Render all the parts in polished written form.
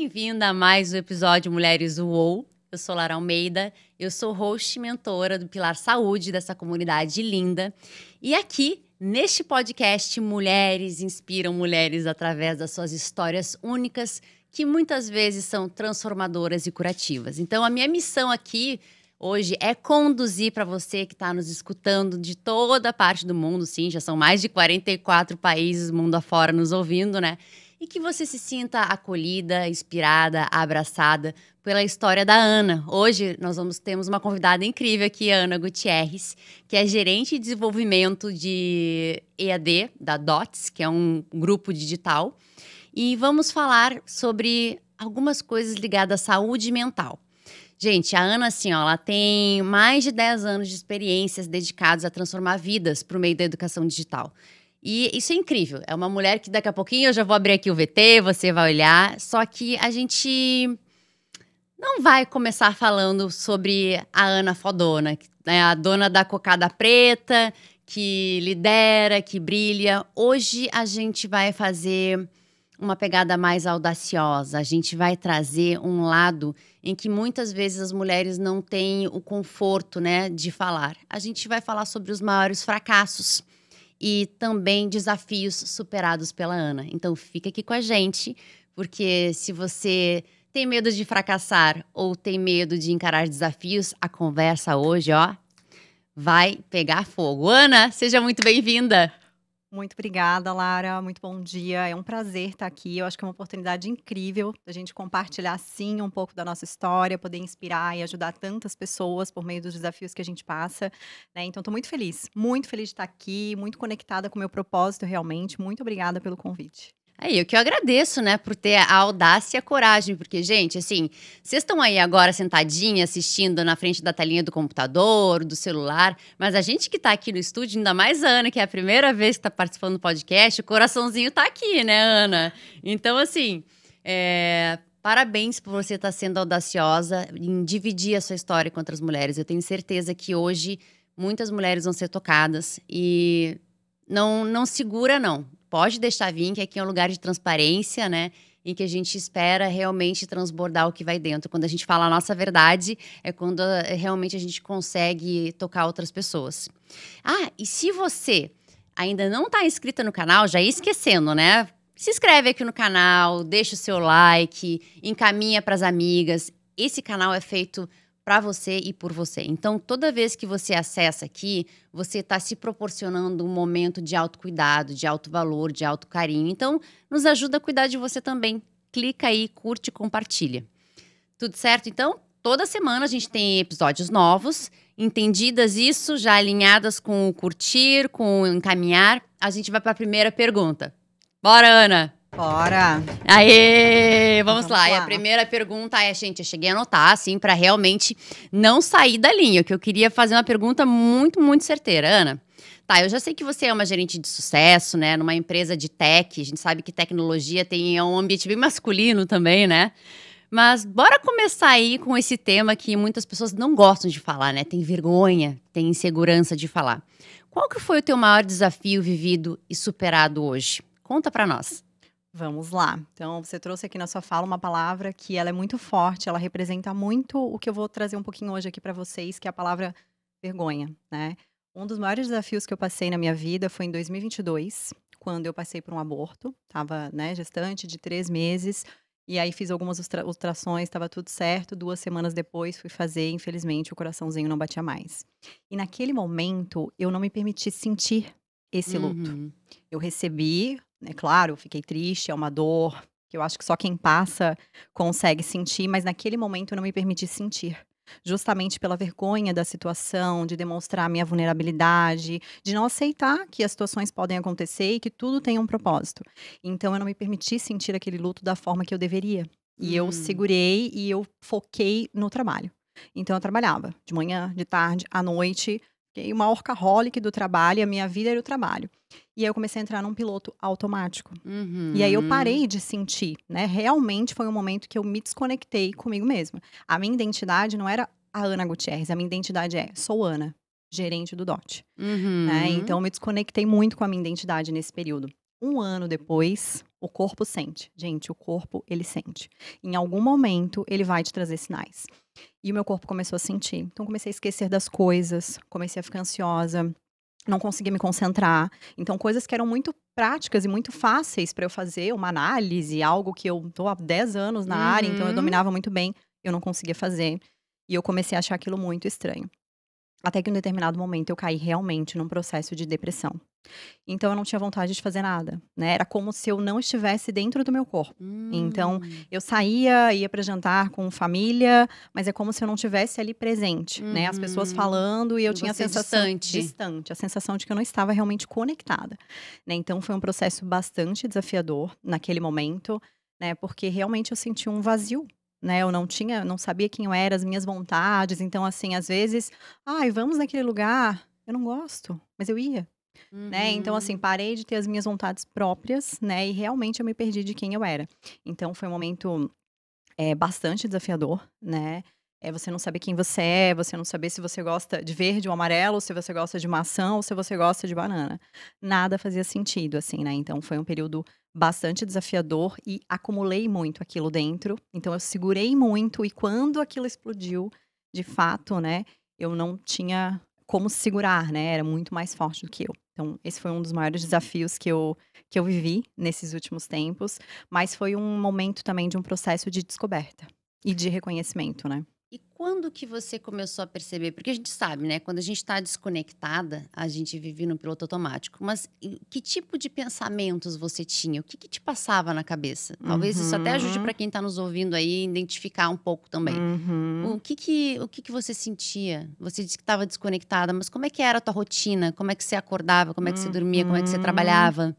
bem-vinda a mais um episódio Mulheres UOL. Eu sou Lara Almeida, eu sou host e mentora do Pilar Saúde, dessa comunidade linda. E aqui, neste podcast, mulheres inspiram mulheres através das suas histórias únicas, que muitas vezes são transformadoras e curativas. Então, a minha missão aqui hoje é conduzir para você que está nos escutando de toda a parte do mundo, sim, já são mais de 44 países mundo afora nos ouvindo, né? E que você se sinta acolhida, inspirada, abraçada pela história da Ana. Hoje nós temos uma convidada incrível aqui, a Ana Gutierrez, que é gerente de desenvolvimento de EAD da DOTS, que é um grupo digital. E vamos falar sobre algumas coisas ligadas à saúde mental. Gente, a Ana, assim, ó, ela tem mais de 10 anos de experiências dedicadas a transformar vidas por meio da educação digital. E isso é incrível. É uma mulher que daqui a pouquinho eu já vou abrir aqui o VT, você vai olhar. Só que a gente não vai começar falando sobre a Ana fodona, né? A dona da cocada preta, que lidera, que brilha. Hoje a gente vai fazer uma pegada mais audaciosa. A gente vai trazer um lado em que muitas vezes as mulheres não têm o conforto, né, de falar. A gente vai falar sobre os maiores fracassos e também desafios superados pela Ana. Então fica aqui com a gente, porque se você tem medo de fracassar ou tem medo de encarar desafios, a conversa hoje, ó, vai pegar fogo. Ana, seja muito bem-vinda. Muito obrigada, Lara. Muito bom dia. É um prazer estar aqui. Eu acho que é uma oportunidade incrível da gente compartilhar, sim, um pouco da nossa história, poder inspirar e ajudar tantas pessoas por meio dos desafios que a gente passa, né? Então, estou muito feliz de estar aqui, muito conectada com o meu propósito, realmente. Muito obrigada pelo convite. Aí, eu que eu agradeço, né, por ter a audácia e a coragem, porque, gente, assim, vocês estão aí agora sentadinha, assistindo na frente da telinha do computador, do celular, mas a gente que tá aqui no estúdio, ainda mais a Ana, que é a primeira vez que tá participando do podcast, o coraçãozinho tá aqui, né, Ana? Então, assim, parabéns por você estar sendo audaciosa em dividir a sua história com outras mulheres. Eu tenho certeza que hoje muitas mulheres vão ser tocadas e não segura, não. Pode deixar vir, que aqui é um lugar de transparência, né? Em que a gente espera realmente transbordar o que vai dentro. Quando a gente fala a nossa verdade, é quando realmente a gente consegue tocar outras pessoas. Ah, e se você ainda não está inscrita no canal, já ia esquecendo, né? Se inscreve aqui no canal, deixa o seu like, encaminha para as amigas. Esse canal é feito para você e por você. Então, toda vez que você acessa aqui, você está se proporcionando um momento de autocuidado, de alto valor, de alto carinho. Então, nos ajuda a cuidar de você também. Clica aí, curte e compartilha. Tudo certo? Então, toda semana a gente tem episódios novos. Entendidas isso, já alinhadas com o curtir, com o encaminhar, a gente vai para a primeira pergunta. Bora, Ana! Bora! Aê! Vamos lá. E a primeira pergunta é, gente, eu cheguei a anotar, assim, para realmente não sair da linha, que eu queria fazer uma pergunta muito, muito certeira. Ana, tá, eu já sei que você é uma gerente de sucesso, né, numa empresa de tech, a gente sabe que tecnologia é um ambiente bem masculino também, né? Mas bora começar aí com esse tema que muitas pessoas não gostam de falar, né? Tem vergonha, tem insegurança de falar. Qual que foi o teu maior desafio vivido e superado hoje? Conta pra nós. Vamos lá. Então, você trouxe aqui na sua fala uma palavra que ela é muito forte, ela representa muito o que eu vou trazer um pouquinho hoje aqui para vocês, que é a palavra vergonha, né? Um dos maiores desafios que eu passei na minha vida foi em 2022, quando eu passei por um aborto. Tava, né, gestante de 3 meses, e aí fiz algumas ultrações, estava tudo certo. 2 semanas depois fui fazer, infelizmente o coraçãozinho não batia mais. E naquele momento, eu não me permiti sentir esse luto. Eu recebi, é claro, eu fiquei triste, é uma dor que eu acho que só quem passa consegue sentir, mas naquele momento eu não me permiti sentir. Justamente pela vergonha da situação, de demonstrar a minha vulnerabilidade, de não aceitar que as situações podem acontecer e que tudo tem um propósito. Então eu não me permiti sentir aquele luto da forma que eu deveria. E eu segurei e eu foquei no trabalho. Então eu trabalhava de manhã, de tarde, à noite. Fiquei uma workaholic do trabalho, a minha vida era o trabalho. E aí eu comecei a entrar num piloto automático. E aí eu parei de sentir, né? Realmente foi um momento que eu me desconectei comigo mesma. A minha identidade não era a Ana Gutierrez, a minha identidade sou Ana, gerente do DOT. Né? Então eu me desconectei muito com a minha identidade nesse período. 1 ano depois, O corpo sente. Gente, o corpo, ele sente. Em algum momento, ele vai te trazer sinais. E o meu corpo começou a sentir. Então, comecei a esquecer das coisas, comecei a ficar ansiosa, não conseguia me concentrar. Então, coisas que eram muito práticas e muito fáceis para eu fazer, uma análise, algo que eu tô há 10 anos na área, então eu Uhum. dominava muito bem, eu não conseguia fazer. E eu comecei a achar aquilo muito estranho. Até que em um determinado momento eu caí realmente num processo de depressão. Então eu não tinha vontade de fazer nada, né, era como se eu não estivesse dentro do meu corpo. Então, Hum. eu saía, ia para jantar com família, mas é como se eu não estivesse ali presente, né, as pessoas Uhum. falando e eu E tinha a você sensação distante. distante, a sensação de que eu não estava realmente conectada, né. Então foi um processo bastante desafiador naquele momento, né, porque realmente eu senti um vazio, né, eu não sabia quem eu era, as minhas vontades, então assim, às vezes: "Ai, vamos naquele lugar", eu não gosto, mas eu ia. Né, então assim, Uhum. parei de ter as minhas vontades próprias, né, e realmente eu me perdi de quem eu era. Então foi um momento, bastante desafiador, né, você não saber quem você é, você não saber se você gosta de verde ou amarelo, se você gosta de maçã ou se você gosta de banana. Nada fazia sentido, assim, né, então foi um período bastante desafiador e acumulei muito aquilo dentro, então eu segurei muito e quando aquilo explodiu, de fato, né, eu não tinha como segurar, né, era muito mais forte do que eu. Então esse foi um dos maiores desafios que eu vivi nesses últimos tempos, mas foi um momento também de um processo de descoberta e de reconhecimento, né. E quando que você começou a perceber? Porque a gente sabe, né, quando a gente está desconectada, a gente vive no piloto automático. Mas que tipo de pensamentos você tinha? O que que te passava na cabeça? Talvez isso até ajude Uhum, para quem está nos ouvindo aí identificar um pouco também. uhum, O que que você sentia? Você disse que estava desconectada, mas como é que era a tua rotina? Como é que você acordava? Como é que você dormia? Como é que você uhum. trabalhava?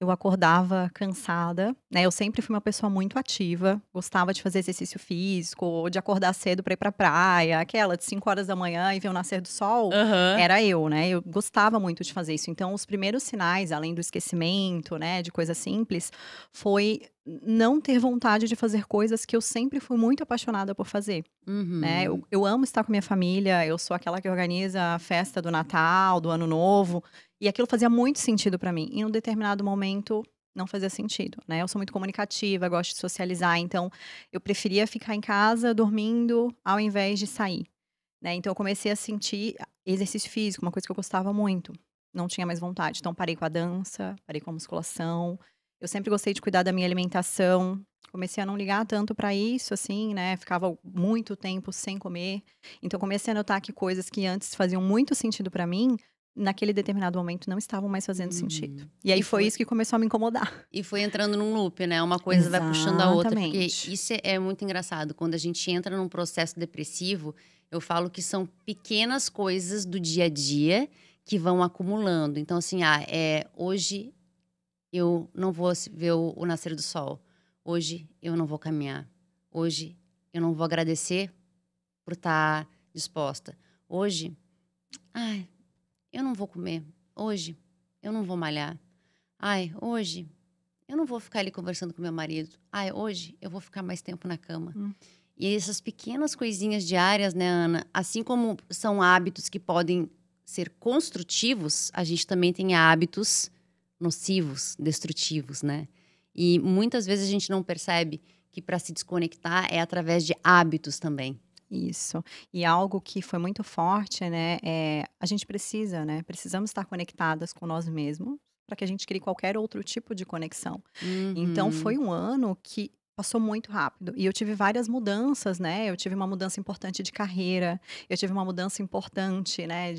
Eu acordava cansada, né, eu sempre fui uma pessoa muito ativa, gostava de fazer exercício físico, ou de acordar cedo pra ir pra praia, aquela de 5 horas da manhã e ver o nascer do sol, Aham. era eu, né, eu gostava muito de fazer isso. Então os primeiros sinais, além do esquecimento, né, de coisas simples, foi não ter vontade de fazer coisas que eu sempre fui muito apaixonada por fazer. Né, eu Uhum. eu amo estar com minha família, eu sou aquela que organiza a festa do Natal, do Ano Novo, e aquilo fazia muito sentido pra mim. E num determinado momento, não fazia sentido, né. Eu sou muito comunicativa, gosto de socializar, então eu preferia ficar em casa dormindo, ao invés de sair, né. Então eu comecei a sentir exercício físico, uma coisa que eu gostava muito, não tinha mais vontade. Então parei com a dança, parei com a musculação. Eu sempre gostei de cuidar da minha alimentação, comecei a não ligar tanto pra isso, assim, né, ficava muito tempo sem comer. Então comecei a notar que coisas que antes faziam muito sentido pra mim, naquele determinado momento não estavam mais fazendo sentido. Uhum. E E aí foi foi isso que começou a me incomodar. E foi entrando num loop, né, uma coisa vai puxando a outra, porque Exatamente. isso é muito engraçado, quando a gente entra num processo depressivo, eu falo que são pequenas coisas do dia a dia que vão acumulando. Então assim, hoje eu não vou ver o nascer do sol, hoje eu não vou caminhar, hoje eu não vou agradecer por estar disposta, hoje, ai, eu não vou comer, hoje eu não vou malhar, ai, hoje eu não vou ficar ali conversando com meu marido. Ai, hoje eu vou ficar mais tempo na cama. Hum, E essas pequenas coisinhas diárias, né, Ana? Assim como são hábitos que podem ser construtivos, a gente também tem hábitos nocivos, destrutivos, né? E muitas vezes a gente não percebe que para se desconectar é através de hábitos também. isso. E algo que foi muito forte, né, a gente precisa, né, precisamos estar conectadas com nós mesmos, para que a gente crie qualquer outro tipo de conexão. Então Uhum. foi um ano que passou muito rápido e eu tive várias mudanças, né, eu tive uma mudança importante de carreira, eu tive uma mudança importante, né,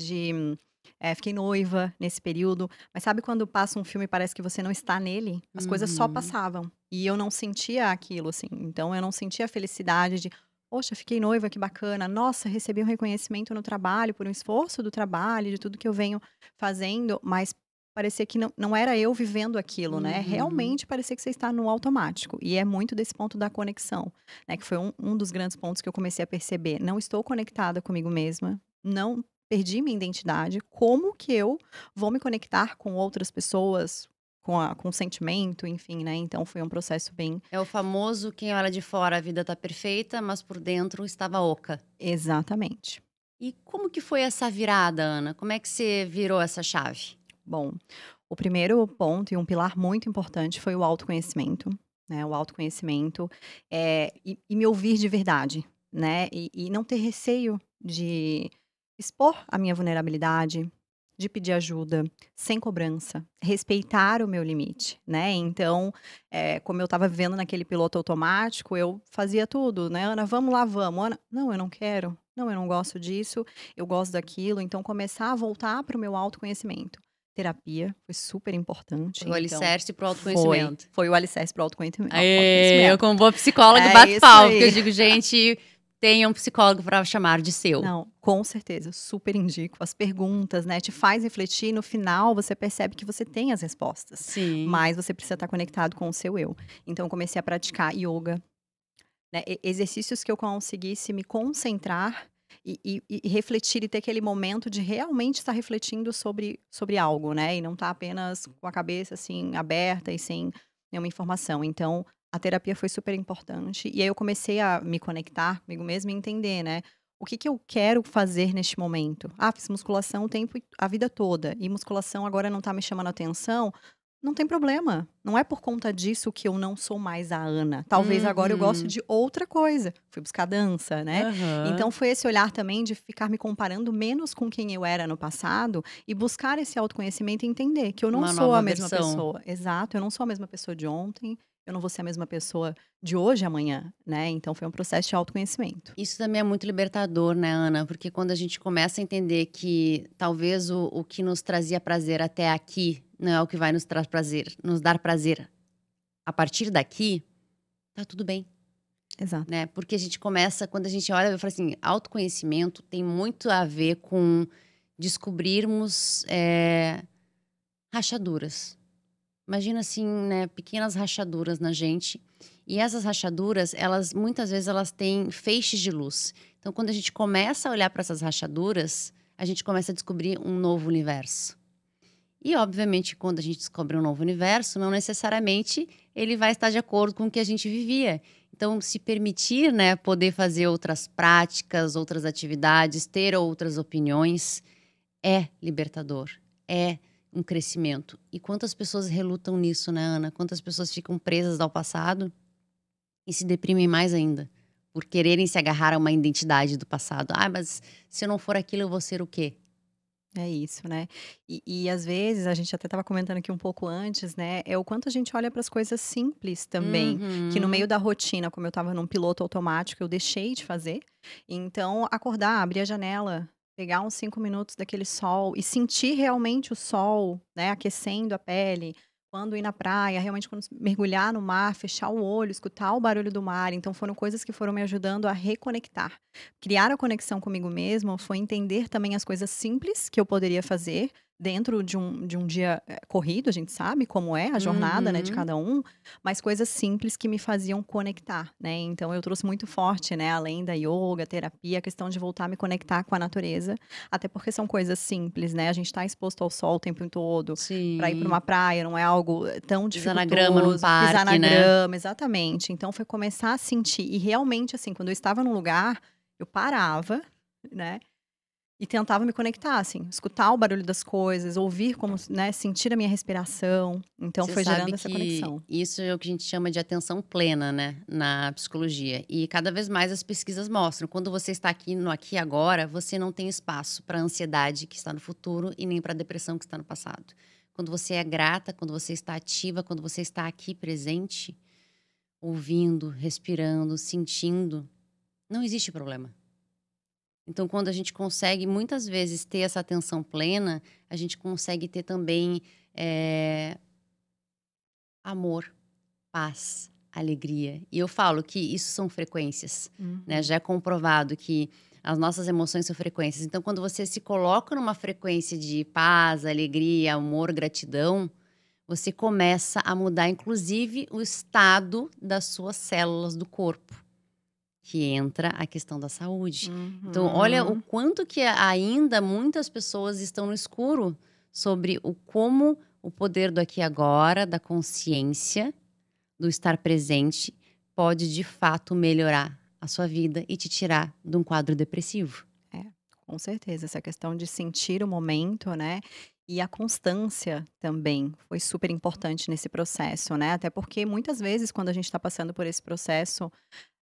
fiquei noiva nesse período, mas sabe quando passa um filme e parece que você não está nele? As coisas só Uhum. passavam, e eu não sentia aquilo, assim, então eu não sentia a felicidade de: "Poxa, fiquei noiva, que bacana. Nossa, recebi um reconhecimento no trabalho, por um esforço do trabalho, de tudo que eu venho fazendo", mas parecia que não era eu vivendo aquilo, né, Uhum. realmente parecia que você está no automático, e é muito desse ponto da conexão, né, que foi um dos grandes pontos que eu comecei a perceber, não estou conectada comigo mesma, não perdi minha identidade, como que eu vou me conectar com outras pessoas, com o sentimento, enfim, né, então foi um processo bem É o famoso quem olha de fora a vida tá perfeita, mas por dentro estava oca. exatamente. E como que foi essa virada, Ana? Como é que você virou essa chave? Bom, O primeiro ponto e um pilar muito importante foi o autoconhecimento, né, o autoconhecimento, e me ouvir de verdade, né, e não ter receio de expor a minha vulnerabilidade, de pedir ajuda, sem cobrança, respeitar o meu limite, né. Então, como eu estava vivendo naquele piloto automático, eu fazia tudo, né: "Ana, vamos lá, vamos. Ana, não, eu não quero. Não, eu não gosto disso, eu gosto daquilo". Então começar a voltar para o meu autoconhecimento. Terapia foi super importante, Foi o então alicerce para o foi, autoconhecimento. foi o alicerce para o Aê, eu autoconhecimento. como boa psicóloga É bato isso palma, porque eu aí. digo: "Gente, tenha um psicólogo para chamar de seu". Não, com certeza, super indico. As perguntas, né, te faz refletir, no final você percebe que você tem as respostas, Sim. mas você precisa estar conectado com o seu eu. Então eu comecei a praticar ioga, né, exercícios que eu conseguisse me concentrar e refletir e ter aquele momento de realmente estar refletindo sobre algo, né, e não estar apenas com a cabeça, assim, aberta e sem nenhuma informação. Então, a terapia foi super importante, e aí eu comecei a me conectar comigo mesma e entender, né, o que que eu quero fazer neste momento. Ah, fiz musculação o tempo a vida toda, e musculação agora não está me chamando atenção, não tem problema, não é por conta disso que eu não sou mais a Ana, talvez agora eu goste Uhum. de outra coisa, fui buscar dança, né. Então Aham. foi esse olhar também de ficar me comparando menos com quem eu era no passado, e buscar esse autoconhecimento e entender que eu não Uma sou a nova mesma versão. pessoa. Exato, eu não sou a mesma pessoa de ontem, eu não vou ser a mesma pessoa de hoje e amanhã, né, então foi um processo de autoconhecimento. Isso também é muito libertador, né, Ana? Porque quando a gente começa a entender que talvez o que nos trazia prazer até aqui não é o que vai nos dar prazer a partir daqui, tá tudo bem, Exato. né? Porque a gente começa, quando a gente olha, eu falo assim, autoconhecimento tem muito a ver com descobrirmos rachaduras. Imagina assim, né, pequenas rachaduras na gente. E essas rachaduras, elas muitas vezes elas têm feixes de luz. Então, quando a gente começa a olhar para essas rachaduras, a gente começa a descobrir um novo universo. E, obviamente, quando a gente descobre um novo universo, não necessariamente ele vai estar de acordo com o que a gente vivia. Então, se permitir, né, poder fazer outras práticas, outras atividades, ter outras opiniões, é libertador, é um crescimento. E quantas pessoas relutam nisso, né, Ana? Quantas pessoas ficam presas ao passado e se deprimem mais ainda por quererem se agarrar a uma identidade do passado. Ah, mas se eu não for aquilo, eu vou ser o quê? É isso, né. E às vezes, a gente até estava comentando aqui um pouco antes, né, é o quanto a gente olha para as coisas simples também, que no meio Uhum. da rotina, como eu estava num piloto automático, eu deixei de fazer. Então acordar, abrir a janela, pegar uns 5 minutos daquele sol e sentir realmente o sol, né, aquecendo a pele. Quando ir na praia, realmente quando mergulhar no mar, fechar o olho, escutar o barulho do mar. Então foram coisas que foram me ajudando a reconectar. Criar a conexão comigo mesma foi entender também as coisas simples que eu poderia fazer dentro de um dia, corrido, a gente sabe como é a jornada, né, de Uhum. cada um, mas coisas simples que me faziam conectar, né. Então eu trouxe muito forte, né, além da ioga, terapia, a questão de voltar a me conectar com a natureza, até porque são coisas simples, né, a gente está exposto ao sol o tempo todo, para ir para Sim. uma praia não é algo tão Pisar na grama num dificultoso, pisar na parque, né? grama, exatamente. Então foi começar a sentir e realmente, assim, quando eu estava num lugar eu parava, né, e tentava me conectar, assim, escutar o barulho das coisas, ouvir como né, sentir a minha respiração, então Você foi sabe gerando essa que conexão. isso é o que a gente chama de atenção plena, né, na psicologia. E cada vez mais as pesquisas mostram, quando você está aqui no aqui e agora, você não tem espaço para a ansiedade que está no futuro e nem para a depressão que está no passado. Quando você é grata, quando você está ativa, quando você está aqui presente, ouvindo, respirando, sentindo, não existe problema. Então, quando a gente consegue muitas vezes ter essa atenção plena, a gente consegue ter também amor, paz, alegria. E eu falo que isso são frequências, né? Uhum. Já é comprovado que as nossas emoções são frequências. Então, quando você se coloca numa frequência de paz, alegria, amor, gratidão, você começa a mudar, inclusive, o estado das suas células do corpo, que entra a questão da saúde. Então, olha o Uhum. quanto que ainda muitas pessoas estão no escuro sobre o como o poder do aqui e agora, da consciência, do estar presente, pode de fato melhorar a sua vida e te tirar de um quadro depressivo. É, com certeza, essa questão de sentir o momento, né, E a constância também foi super importante nesse processo, né, até porque muitas vezes quando a gente está passando por esse processo,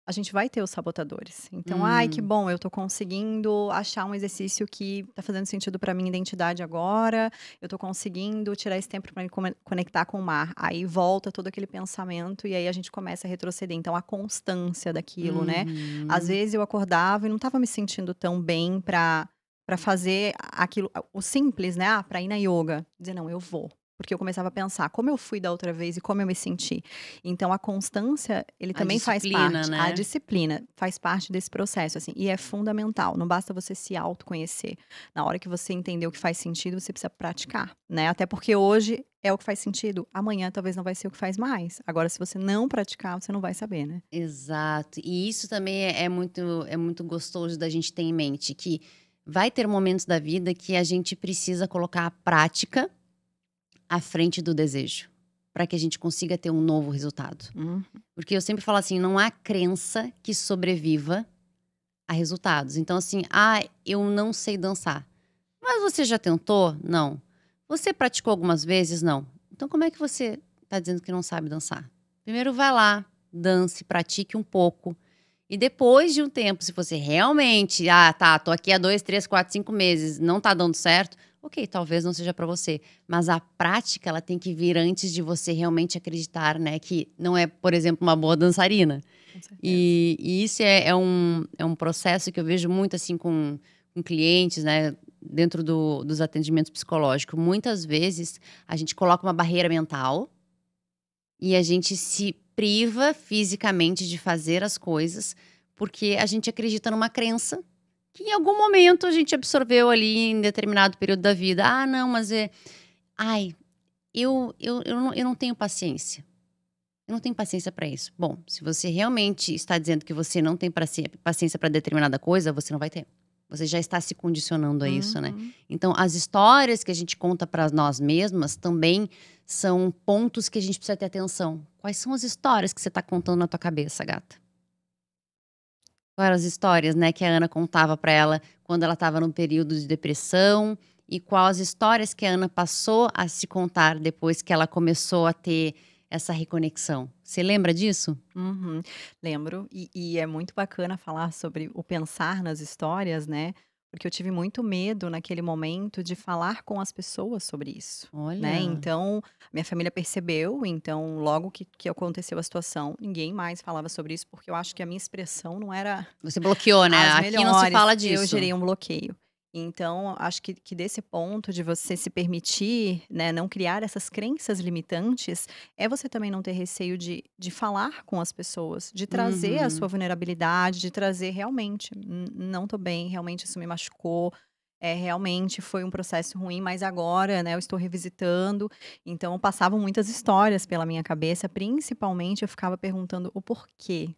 a gente vai ter os sabotadores. Então, ai, que Hum, bom, eu tô conseguindo achar um exercício que tá fazendo sentido pra minha identidade agora, eu tô conseguindo tirar esse tempo pra me conectar com o mar. Aí volta todo aquele pensamento e aí a gente começa a retroceder. Então, a constância daquilo, né. Às uhum. vezes eu acordava e não estava me sentindo tão bem pra fazer aquilo, o simples, né, pra ir na yoga. Dizer: "Não, eu vou", porque eu começava a pensar: "Como eu fui da outra vez e como eu me senti?". Então a constância, ele A também faz disciplina, parte, a né? disciplina faz parte desse processo, assim, e é fundamental, não basta você se autoconhecer. Na hora que você entender o que faz sentido, você precisa praticar, né, até porque hoje é o que faz sentido, amanhã talvez não vai ser o que faz mais. Agora se você não praticar, você não vai saber, né. Exato. E isso também é muito gostoso da gente ter em mente, que vai ter momentos da vida que a gente precisa colocar a prática à frente do desejo, para que a gente consiga ter um novo resultado. Hum, Porque eu sempre falo assim, não há crença que sobreviva a resultados. Então assim: "Ah, eu não sei dançar". Mas você já tentou? Não. Você praticou algumas vezes? Não. Então como é que você está dizendo que não sabe dançar? Primeiro vai lá, dance, pratique um pouco. E depois de um tempo, se você realmente, ah, tá, tô aqui há 2, 3, 4, 5 meses, não tá dando certo, ok, talvez não seja pra você. Mas a prática, ela tem que vir antes de você realmente acreditar, né, que não é, por exemplo, uma boa dançarina. com certeza. E isso é um processo que eu vejo muito assim com clientes, né, dentro dos atendimentos psicológicos. Muitas vezes a gente coloca uma barreira mental e a gente se priva fisicamente de fazer as coisas, porque a gente acredita numa crença que em algum momento a gente absorveu ali em determinado período da vida. Ah, não, mas é. Ai, eu não tenho paciência. Eu não tenho paciência para isso. Bom, se você realmente está dizendo que você não tem paciência para determinada coisa, você não vai ter. Você já está se condicionando a isso, né? Uhum. Então, as histórias que a gente conta para nós mesmas também são pontos que a gente precisa ter atenção. Quais são as histórias que você está contando na tua cabeça, gata? Quais eram as histórias, né, que a Ana contava para ela quando ela estava num período de depressão? E quais as histórias que a Ana passou a se contar depois que ela começou a ter essa reconexão? Você lembra disso? Uhum. Lembro, e é muito bacana falar sobre o pensar nas histórias, né, porque eu tive muito medo naquele momento de falar com as pessoas sobre isso, né, Olha. então minha família percebeu, então logo que aconteceu a situação, ninguém mais falava sobre isso, porque eu acho que a minha expressão não era Você bloqueou, né? as Aqui não se melhores, fala eu disso. gerei um bloqueio. Então, acho que desse ponto de você se permitir, né, não criar essas crenças limitantes, é você também não ter receio de falar com as pessoas, de trazer a sua Uhum. vulnerabilidade, de trazer realmente, não tô bem, realmente isso me machucou, realmente foi um processo ruim, mas agora, né, eu estou revisitando. Então passavam muitas histórias pela minha cabeça, principalmente eu ficava perguntando o porquê.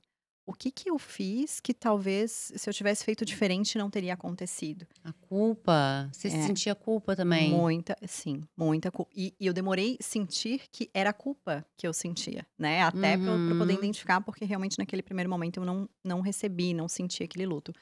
O que que eu fiz que talvez se eu tivesse feito diferente não teria acontecido? A culpa? Você É, sentia culpa também? muita, sim, muita culpa. E eu demorei sentir que era a culpa que eu sentia, né, até pra eu poder Uhum. identificar, porque realmente naquele primeiro momento eu não recebi, não senti aquele luto.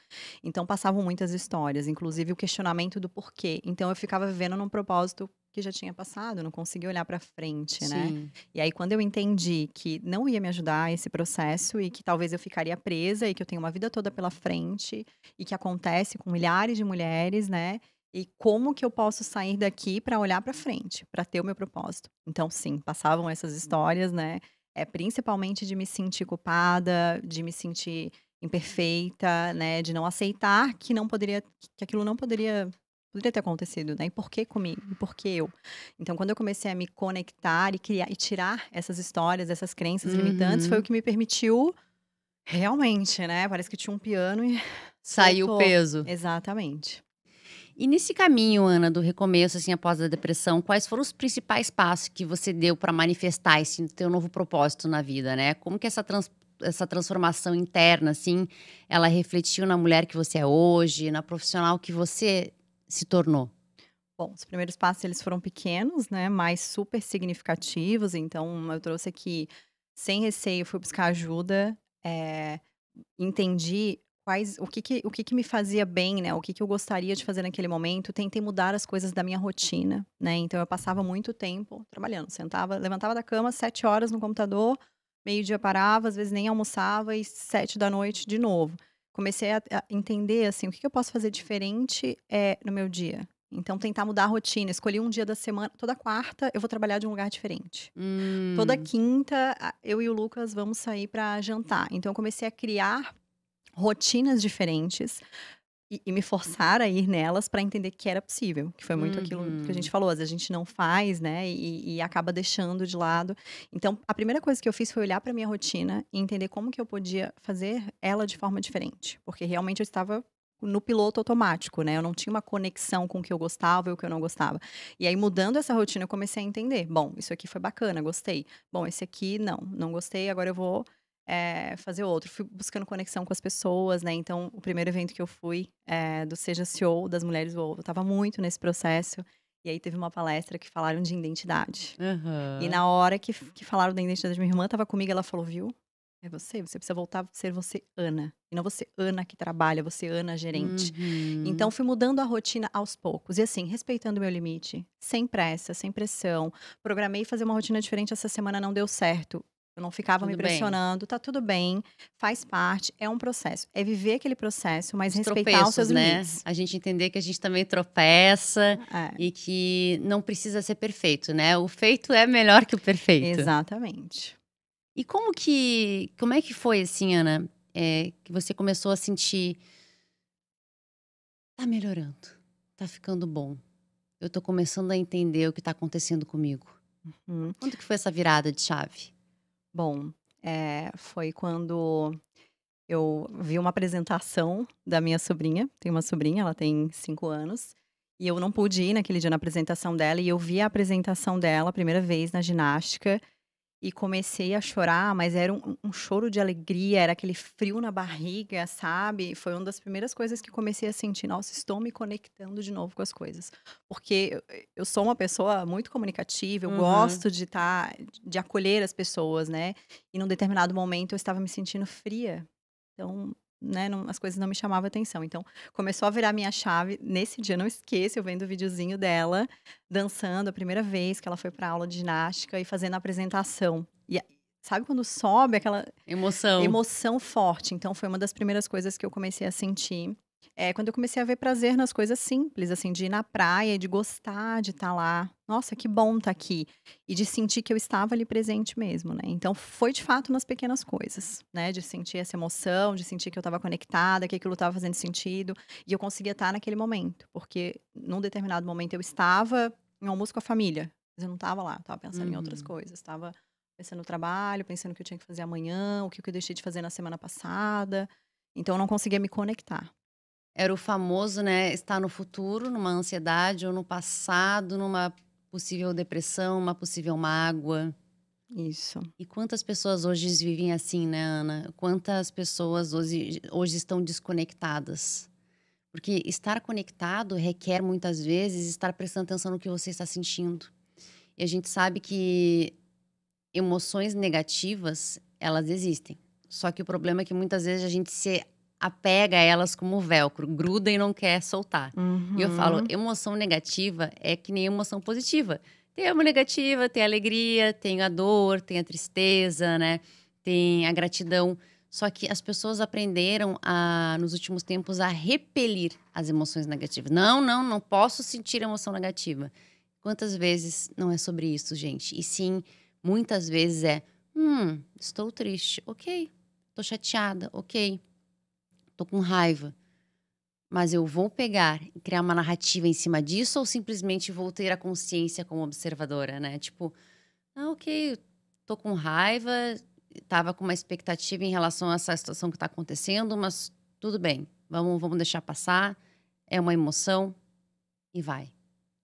Então passavam muitas histórias, inclusive o questionamento do porquê. Então eu ficava vivendo num propósito que já tinha passado, eu não conseguia olhar pra frente, né. Sim. E aí quando eu entendi que não ia me ajudar esse processo e que talvez eu ficaria presa e que eu tenho uma vida toda pela frente, e que acontece com milhares de mulheres, né, e como que eu posso sair daqui para olhar para frente, para ter o meu propósito. Então sim, passavam essas histórias, né, principalmente de me sentir culpada, de me sentir imperfeita, né, de não aceitar que não poderia, que aquilo não poderia ter acontecido, né, e por que comigo? E por que eu? Então quando eu comecei a me conectar e criar e tirar essas histórias, essas crenças limitantes, foi o Uhum. que me permitiu realmente, né, parece que tinha um piano e Saiu o soltou. peso. Exatamente. E nesse caminho, Ana, do recomeço, assim, após a depressão, quais foram os principais passos que você deu para manifestar esse teu novo propósito na vida, né? Como que essa transformação interna, assim, ela refletiu na mulher que você é hoje, na profissional que você se tornou? Bom, os primeiros passos eles foram pequenos, né, mas super significativos, então eu trouxe aqui sem receio, fui buscar ajuda, entendi o que que me fazia bem, né, o que que eu gostaria de fazer naquele momento, tentei mudar as coisas da minha rotina, né, então eu passava muito tempo trabalhando, levantava da cama 7 horas no computador, meio-dia parava, às vezes nem almoçava e 7 da noite de novo. Comecei a entender, assim, o que que eu posso fazer diferente, no meu dia. Então tentar mudar a rotina, escolhi um dia da semana toda quarta eu vou trabalhar de um lugar diferente. Toda Hum, quinta, eu e o Lucas vamos sair para jantar. Então eu comecei a criar rotinas diferentes e me forçar a ir nelas para entender que era possível, que foi muito aquilo que a gente uhum. falou, às vezes a gente não faz, né, e acaba deixando de lado. Então, a primeira coisa que eu fiz foi olhar para minha rotina e entender como que eu podia fazer ela de forma diferente, porque realmente eu estava no piloto automático, né, eu não tinha uma conexão com o que eu gostava e o que eu não gostava. E aí mudando essa rotina eu comecei a entender: "Bom, isso aqui foi bacana, gostei. Bom, esse aqui não gostei, agora eu vou fazer outro. Fui buscando conexão com as pessoas, né, então o primeiro evento que eu fui, do Seja CEO, das Mulheres do Ovo, eu estava muito nesse processo, e aí teve uma palestra que falaram de identidade. E Aham. na hora que falaram da identidade, minha irmã estava comigo, ela falou: "Viu, é você precisa voltar a ser você Ana, e não você Ana que trabalha, você Ana gerente". Então Uhum. fui mudando a rotina aos poucos, e assim, respeitando o meu limite, sem pressa, sem pressão. Programei fazer uma rotina diferente, essa semana não deu certo. Eu não ficava me Tudo bem. pressionando, tá tudo bem, faz parte, é um processo. É viver aquele processo, mas Os respeitar os seus tropeços, né? limites. A gente entender que a gente também tropeça É, e que não precisa ser perfeito, né? O feito é melhor que o perfeito. exatamente. E como é que foi assim, Ana, que você começou a sentir: "Tá melhorando, tá ficando bom, eu tô começando a entender o que tá acontecendo comigo"? Hum. Quando que foi essa virada de chave? Bom, foi quando eu vi uma apresentação da minha sobrinha, tenho uma sobrinha, ela tem 5 anos, e eu não pude ir naquele dia na apresentação dela, e eu vi a apresentação dela a primeira vez na ginástica, e comecei a chorar, mas era um choro de alegria, era aquele frio na barriga, sabe. Foi uma das primeiras coisas que comecei a sentir: "Nossa, estou me conectando de novo com as coisas". Porque eu sou uma pessoa muito comunicativa, eu Uhum. gosto de acolher as pessoas, né, e num determinado momento eu estava me sentindo fria. Então, né, as coisas não me chamavam atenção. Então, começou a virar minha chave nesse dia, não esqueço, eu vendo o videozinho dela, dançando a primeira vez que ela foi pra aula de ginástica e fazendo a apresentação. E a sabe quando sobe aquela Emoção. emoção forte? Então foi uma das primeiras coisas que eu comecei a sentir. Quando eu comecei a ver prazer nas coisas simples, assim, de ir na praia e de gostar de estar lá. "Nossa, que bom estar aqui", e de sentir que eu estava ali presente mesmo, né. Então foi de fato nas pequenas coisas, né, de sentir essa emoção, de sentir que eu estava conectada, que aquilo estava fazendo sentido, e eu conseguia estar naquele momento, porque num determinado momento eu estava em um almoço com a família, mas eu não estava lá, estava pensando em outras Uhum. coisas, estava pensando no trabalho, pensando o que eu tinha que fazer amanhã, o que eu deixei de fazer na semana passada, então eu não conseguia me conectar. Era o famoso, né, estar no futuro, numa ansiedade, ou no passado, numa possível depressão, uma possível mágoa. Isso. E quantas pessoas hoje vivem assim, né, Ana? Quantas pessoas hoje estão desconectadas? Porque estar conectado requer muitas vezes estar prestando atenção no que você está sentindo. E a gente sabe que emoções negativas, elas existem. Só que o problema é que muitas vezes a gente se apega a elas como velcro, gruda e não quer soltar. E eu falo, Uhum. emoção negativa é que nem emoção positiva. Tem a emoção negativa, tem a alegria, tem a dor, tem a tristeza, né? Tem a gratidão. Só que as pessoas aprenderam nos últimos tempos a repelir as emoções negativas. Não, não, não posso sentir emoção negativa. Quantas vezes não é sobre isso, gente? E sim, muitas vezes estou triste, ok. Tô chateada, ok. Tô com raiva. Mas eu vou pegar e criar uma narrativa em cima disso ou simplesmente vou ter a consciência como observadora, né? Tipo, ok, tô com raiva, tava com uma expectativa em relação a essa situação que tá acontecendo, mas tudo bem, vamos deixar passar. É uma emoção e vai.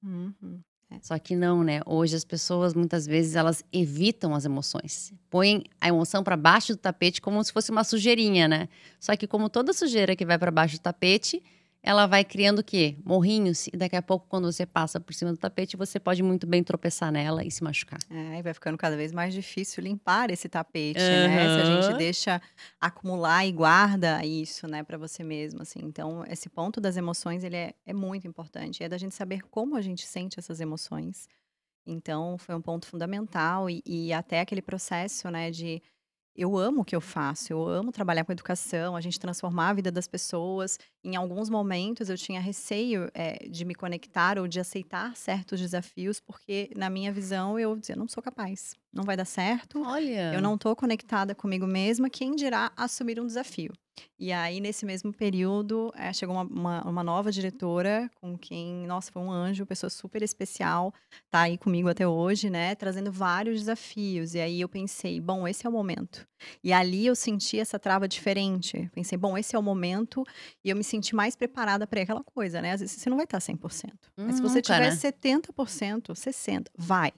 Uhum. É. Só que não, né? Hoje as pessoas muitas vezes elas evitam as emoções. Põem a emoção para baixo do tapete como se fosse uma sujeirinha, né? Só que como toda sujeira que vai para baixo do tapete, ela vai criando o quê? Morrinhos. E daqui a pouco, quando você passa por cima do tapete, você pode muito bem tropeçar nela e se machucar. E vai ficando cada vez mais difícil limpar esse tapete, né, se a gente Aham. deixa acumular e guarda isso, né, para você mesmo, assim. Então esse ponto das emoções ele é muito importante, é da gente saber como a gente sente essas emoções. Então foi um ponto fundamental e até aquele processo, né, de eu amo o que eu faço, eu amo trabalhar com educação, a gente transformar a vida das pessoas. Em alguns momentos eu tinha receio, de me conectar ou de aceitar certos desafios, porque na minha visão eu dizia: "Não sou capaz, não vai dar certo, eu Olha. não estou conectada comigo mesma, quem dirá assumir um desafio". E aí nesse mesmo período, chegou uma nova diretora com quem, nossa, foi um anjo, pessoa super especial, tá aí comigo até hoje, né, trazendo vários desafios. E aí eu pensei: "Bom, esse é o momento". E ali eu senti essa trava diferente. Pensei: "Bom, esse é o momento", e eu me senti mais preparada para aquela coisa, né, às vezes você não vai estar 100%, mas se você Nunca, tiver né? 70%, 60, vai.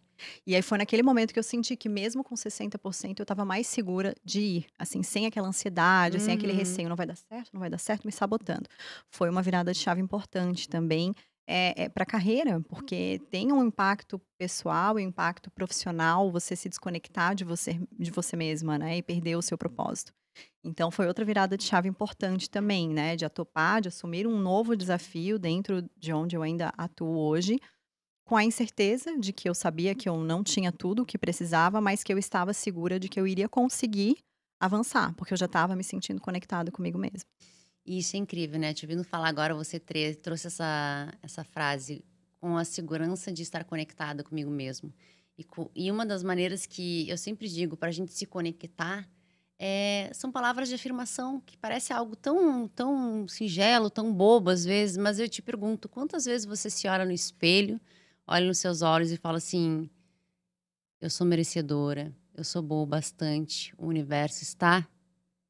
E aí foi naquele momento que eu senti que mesmo com 60% eu estava mais segura de ir, assim, sem aquela ansiedade, sem aquele Uhum. receio: "Não vai dar certo, não vai dar certo", me sabotando. Foi uma virada de chave importante também, pra carreira, porque tem um impacto pessoal e um impacto profissional, você se desconectar de você mesma, né, e perder o seu propósito. Então foi outra virada de chave importante também, né, de topar, de assumir um novo desafio dentro de onde eu ainda atuo hoje, com a incerteza de que eu sabia que eu não tinha tudo o que precisava, mas que eu estava segura de que eu iria conseguir avançar, porque eu já estava me sentindo conectada comigo mesma. E isso é incrível, né? Te ouvindo falar agora, você trouxe essa frase com a segurança de estar conectada comigo mesmo. E uma das maneiras que eu sempre digo para a gente se conectar são palavras de afirmação, que parece algo tão singelo, tão bobo às vezes, mas eu te pergunto, quantas vezes você se olha no espelho, olha nos seus olhos e fala assim: eu sou merecedora, eu sou boa o bastante, o universo está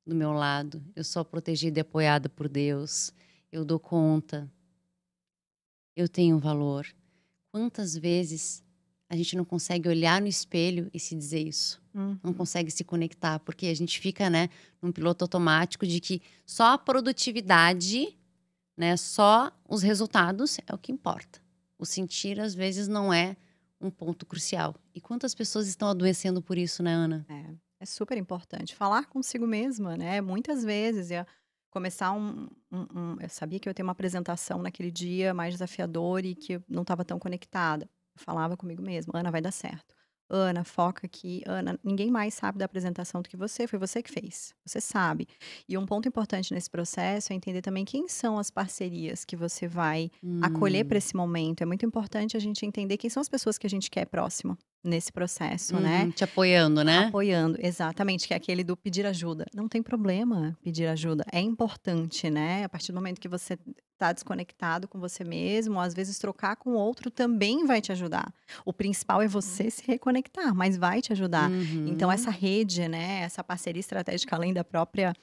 do meu lado, eu sou protegida e apoiada por Deus, eu dou conta, eu tenho valor. Quantas vezes a gente não consegue olhar no espelho e se dizer isso? Não Uhum. consegue se conectar, porque a gente fica, né, num piloto automático de que só a produtividade, né, só os resultados é o que importa. O sentir, às vezes, não é um ponto crucial. E quantas pessoas estão adoecendo por isso, né, Ana? É super importante. Falar consigo mesma, né, muitas vezes, começar eu sabia que eu ia ter uma apresentação naquele dia mais desafiador e que eu não estava tão conectada. Eu falava comigo mesma: "Ana, vai dar certo. Ana, foca aqui. Ana, ninguém mais sabe da apresentação do que você, foi você que fez. Você sabe". E um ponto importante nesse processo é entender também quem são as parcerias que você vai acolher para Hum. esse momento. É muito importante a gente entender quem são as pessoas que a gente quer próximo nesse processo, né. Uhum, te apoiando, né? Apoiando, exatamente, que é aquele do pedir ajuda. Não tem problema pedir ajuda, é importante, né, a partir do momento que você tá desconectado com você mesmo, às vezes trocar com o outro também vai te ajudar. O principal é você se reconectar, mas vai te ajudar. Então Uhum. essa rede, né, essa parceria estratégica além da própria,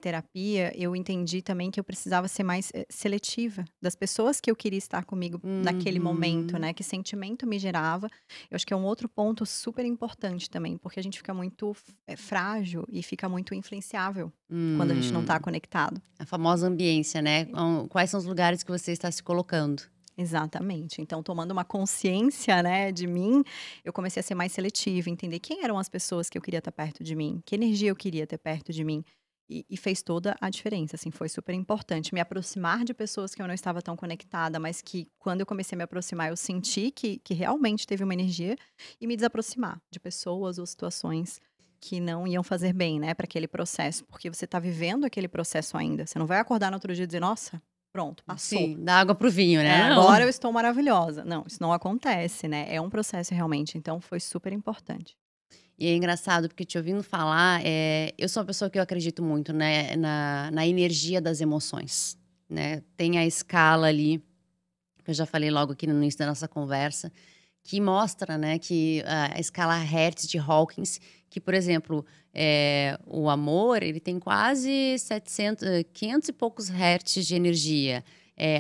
terapia, eu entendi também que eu precisava ser mais, seletiva das pessoas que eu queria estar comigo naquele momento, Uhum. né, que sentimento me gerava. Eu acho que é um outro ponto super importante também, porque a gente fica muito frágil e fica muito influenciável quando a gente não Hum. está conectado. A famosa ambiência, né? Quais são os lugares que você está se colocando? Exatamente. Então, tomando uma consciência, né, de mim, eu comecei a ser mais seletiva, entender quem eram as pessoas que eu queria estar perto de mim, que energia eu queria ter perto de mim. E fez toda a diferença, assim, foi super importante. Me aproximar de pessoas que eu não estava tão conectada, mas que quando eu comecei a me aproximar, eu senti que realmente teve uma energia, e me desaproximar de pessoas ou situações que não iam fazer bem, né, para aquele processo, porque você está vivendo aquele processo ainda. Você não vai acordar no outro dia e dizer, nossa, pronto, passou. Sim, dá água pro vinho, né? Agora eu Não. estou maravilhosa. Não, isso não acontece, né, é um processo realmente, então foi super importante. E é engraçado, porque te ouvindo falar, eu sou uma pessoa que eu acredito muito, né, na energia das emoções, né? Tem a escala ali, que eu já falei logo aqui no início da nossa conversa, que mostra, né, que a escala Hertz de Hawkins, que, por exemplo, o amor, ele tem quase 500 e poucos hertz de energia.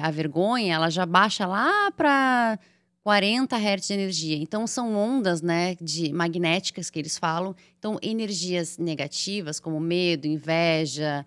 A vergonha, ela já baixa lá para 40 hertz de energia. Então, são ondas, né, magnéticas que eles falam. Então, energias negativas, como medo, inveja,